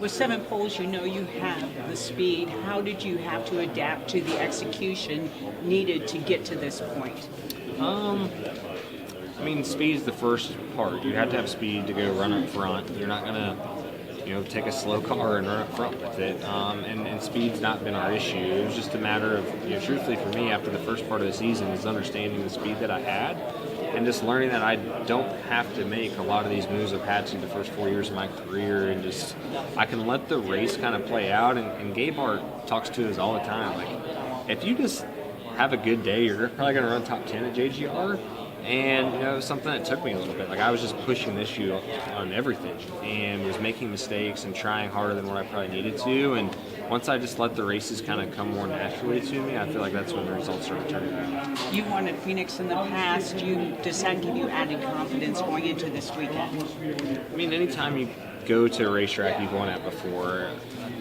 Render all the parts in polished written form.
With 7 poles, you know you have the speed. How did you have to adapt to the execution needed to get to this point? I mean, speed is the first part. You have to have speed to go run up front. You're not going to, take a slow car and run up front with it. And speed's not been our issue. It was just a matter of, truthfully for me, after the first part of the season, is understanding the speed that I had and just learning that I don't have to make a lot of these moves I've had to the first 4 years of my career, and just I can let the race kind of play out. And Gabe Hart talks to us all the time. Like, if you just have a good day, you're probably going to run top 10 at JGR. And, it was something that took me a little bit. Like, I was just pushing the issue on everything and was making mistakes and trying harder than what I probably needed to. And once I just let the races kind of come more naturally to me, I feel like that's when the results started turning around. You won at Phoenix in the past. Does that give you added confidence going into this weekend? I mean, anytime you go to a racetrack you've won at before,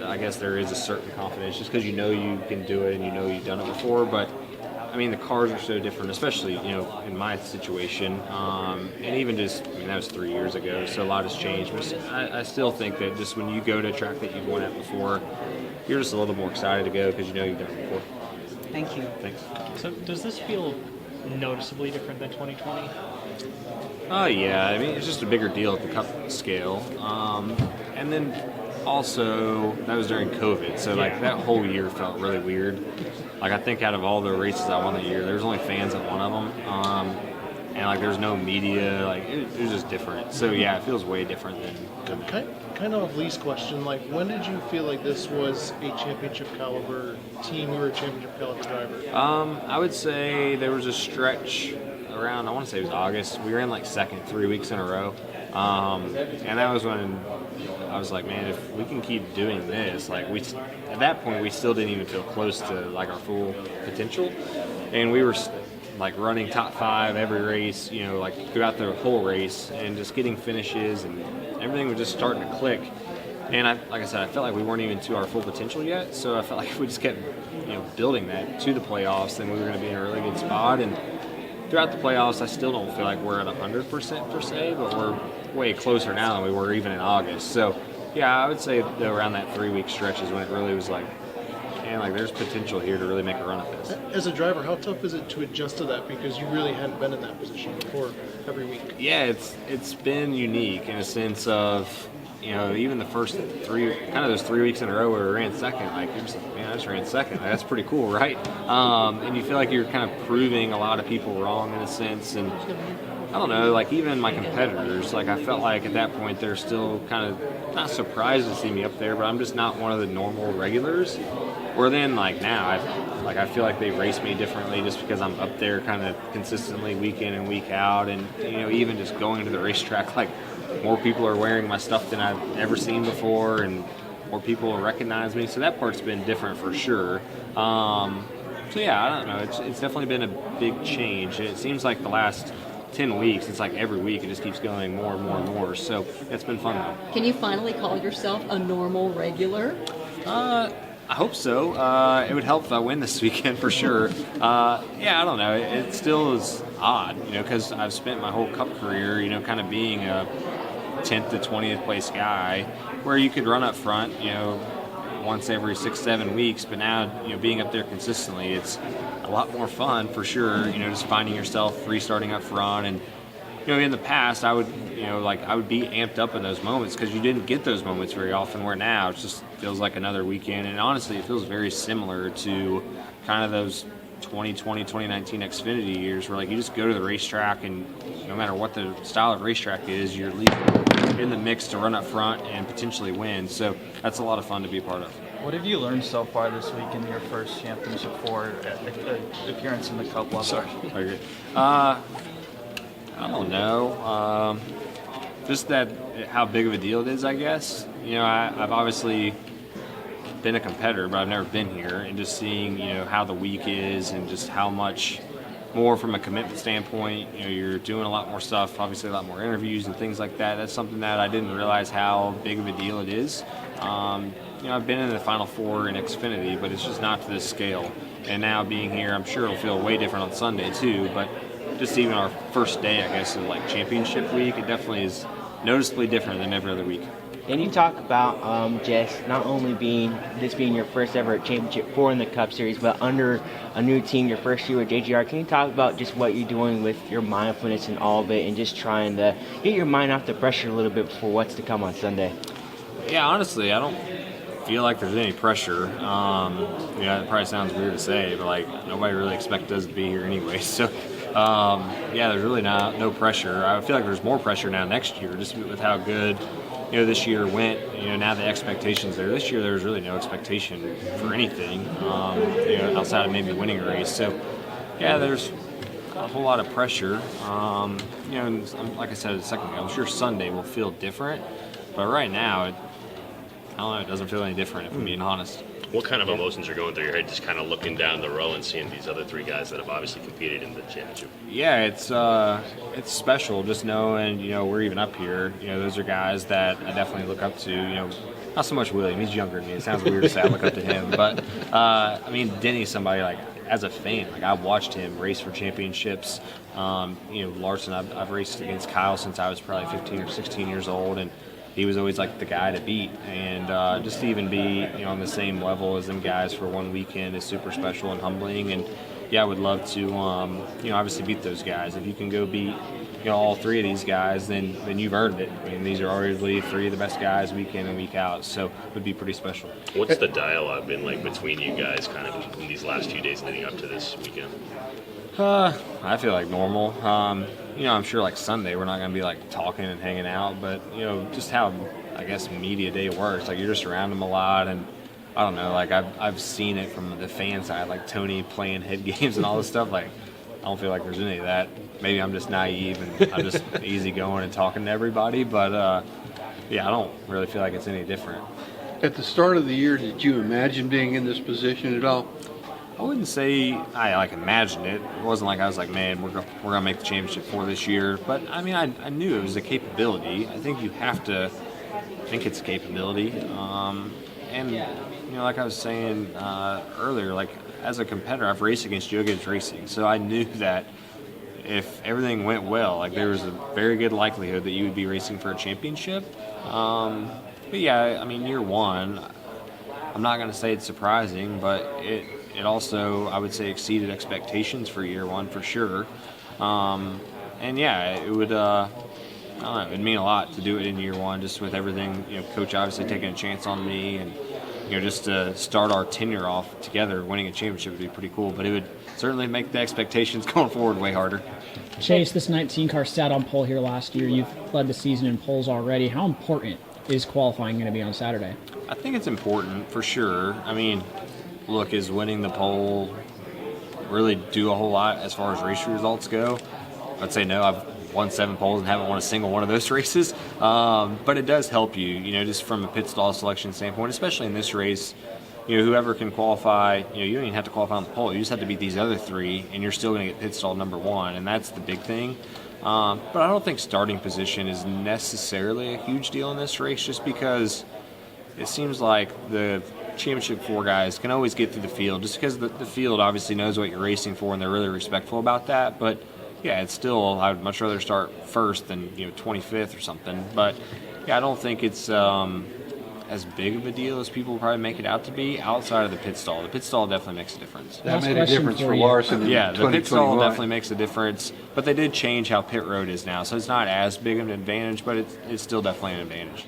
I guess there is a certain confidence just because you know you can do it and you know you've done it before. But I mean, the cars are so different, especially, in my situation. And even just, that was 3 years ago, so a lot has changed. But I still think that just when you go to a track that you've won at before, you're just a little more excited to go because you know you've done it before. Thank you. Thanks. So does this feel noticeably different than 2020? Oh, yeah. I mean, it's just a bigger deal at the cup scale. And then also, that was during COVID, so that whole year felt really weird. Like, I think out of all the races I won that year, there was only fans at one of them, and there was no media. It was just different. So yeah, it feels way different than that. Kind of off Lee's question, when did you feel like this was a championship caliber team or a championship caliber driver? I would say there was a stretch around, I want to say it was August. We ran second 3 weeks in a row, and that was when I was like, man, if we can keep doing this, at that point we still didn't even feel close to our full potential, and we were running top 5 every race, throughout the whole race, and just getting finishes, and everything was just starting to click. And like I said, I felt like we weren't even to our full potential yet, so I felt like if we just kept building that to the playoffs, then we were going to be in a really good spot. And throughout the playoffs, I still don't feel like we're at 100% per se, but we're way closer now than we were even in August. So yeah, I would say that around that 3-week stretch is when it really was there's potential here to really make a run at this. As a driver, how tough is it to adjust to that, because you really hadn't been in that position before every week? Yeah, it's been unique in a sense of, even the first those 3 weeks in a row where we ran second, you're just like, man, I just ran second. That's pretty cool, right? And you feel like you're kind of proving a lot of people wrong in a sense. And I don't know, even my competitors, I felt like at that point they're still kind of not surprised to see me up there, but I'm just not one of the normal regulars. Where then, now, I feel like they race me differently just because I'm up there kind of consistently week in and week out. And, even just going to the racetrack, more people are wearing my stuff than I've ever seen before, and more people will recognize me. So that part's been different for sure. So yeah, I don't know. It's definitely been a big change. It seems like the last 10 weeks, it's every week it just keeps going more and more and more. So it's been fun though. Can you finally call yourself a normal regular? I hope so. It would help if I win this weekend for sure. Yeah, I don't know. It still is odd, because I've spent my whole cup career, kind of being a 10th to 20th place guy, where you could run up front, once every 6-7 weeks. But now, being up there consistently, it's a lot more fun for sure. Just finding yourself restarting up front. And in the past, I would I would be amped up in those moments because you didn't get those moments very often, where now it just feels like another weekend. And honestly, it feels very similar to kind of those 2020, 2019 Xfinity years where you just go to the racetrack, and no matter what the style of racetrack is, you're at least in the mix to run up front and potentially win. So that's a lot of fun to be a part of. What have you learned so far this week in your first championship appearance in the Cup level? Sorry. I don't know. Just that how big of a deal it is, I guess. I've obviously been a competitor, but I've never been here, and just seeing, how the week is and just how much more from a commitment standpoint, you're doing a lot more stuff, obviously a lot more interviews and things like that. That's something that I didn't realize how big of a deal it is. I've been in the Final Four in Xfinity, but it's just not to this scale. And now being here, I'm sure it'll feel way different on Sunday too, but just even our first day, I guess, of championship week, it definitely is noticeably different than every other week. Can you talk about just not only being your first ever championship 4 in the Cup Series, but under a new team, your first year with JGR? Can you talk about just what you're doing with your mindfulness and all of it, and just trying to get your mind off the pressure a little bit for what's to come on Sunday? Yeah, honestly, I don't feel like there's any pressure. Yeah, it probably sounds weird to say, but like nobody really expected us to be here anyway. So, yeah, there's really no pressure. I feel like there's more pressure now next year, just with how good this year went. Now the expectations there. This year there was really no expectation for anything, outside of maybe winning a race. So, yeah, there's a whole lot of pressure. And like I said a second ago, I'm sure Sunday will feel different, but right now, I don't know, it doesn't feel any different, if I'm being honest. What kind of emotions are going through your head, just kind of looking down the row and seeing these other 3 guys that have obviously competed in the championship? Yeah, it's special just knowing, we're even up here. Those are guys that I definitely look up to. Not so much William, he's younger than me. It sounds weird to say I look up to him, but Denny's somebody like, as a fan, like I've watched him race for championships. Larson, I've raced against Kyle since I was probably 15 or 16 years old, and he was always like the guy to beat, and just to even be on the same level as them guys for one weekend is super special and humbling. And yeah, I would love to obviously beat those guys. If you can go beat all 3 of these guys, then you've earned it. I mean, these are arguably 3 of the best guys week in and week out, so it would be pretty special. What's the dialogue been like between you guys kind of in these last few days leading up to this weekend? I feel like normal. I'm sure like Sunday we're not going to be like talking and hanging out, but just how I guess media day works. Like you're just around them a lot, and I don't know. Like I've seen it from the fan side, like Tony playing head games and all this stuff. Like I don't feel like there's any of that. Maybe I'm just naive and I'm just easygoing and talking to everybody, but yeah, I don't really feel like it's any different. At the start of the year, did you imagine being in this position at all? I wouldn't say I imagined it. It wasn't like I was like, man, we're gonna make the championship for this year. But I mean, I knew it was a capability. I think you have to think it's a capability. And like I was saying earlier, like as a competitor, I've raced against Joe Gibbs Racing, so I knew that if everything went well, like there was a very good likelihood that you would be racing for a championship. But yeah, I mean, year one, I'm not gonna say it's surprising, but it also, I would say, exceeded expectations for year one for sure. And yeah, it would, I don't know, it'd mean a lot to do it in year one, just with everything, Coach obviously taking a chance on me, and, just to start our tenure off together, winning a championship would be pretty cool, but it would certainly make the expectations going forward way harder. Chase, this 19 car sat on pole here last year. You've led the season in poles already. How important is qualifying going to be on Saturday? I think it's important for sure. I mean, look, is winning the pole really do a whole lot as far as race results go? I'd say no. I've won 7 poles and haven't won a single one of those races. But it does help you, just from a pit stall selection standpoint, especially in this race. Whoever can qualify, you don't even have to qualify on the pole. You just have to beat these other 3, and you're still going to get pit stall number 1, and that's the big thing. But I don't think starting position is necessarily a huge deal in this race, just because it seems like the Championship 4 guys can always get through the field, just because the field obviously knows what you're racing for, and they're really respectful about that. But yeah, it's still, I would much rather start first than 25th or something. But yeah, I don't think it's as big of a deal as people probably make it out to be outside of the pit stall. The pit stall definitely makes a difference. That made a difference for Larson in 2021. Yeah, the pit stall definitely makes a difference, but they did change how pit road is now, so it's not as big of an advantage, but it's still definitely an advantage.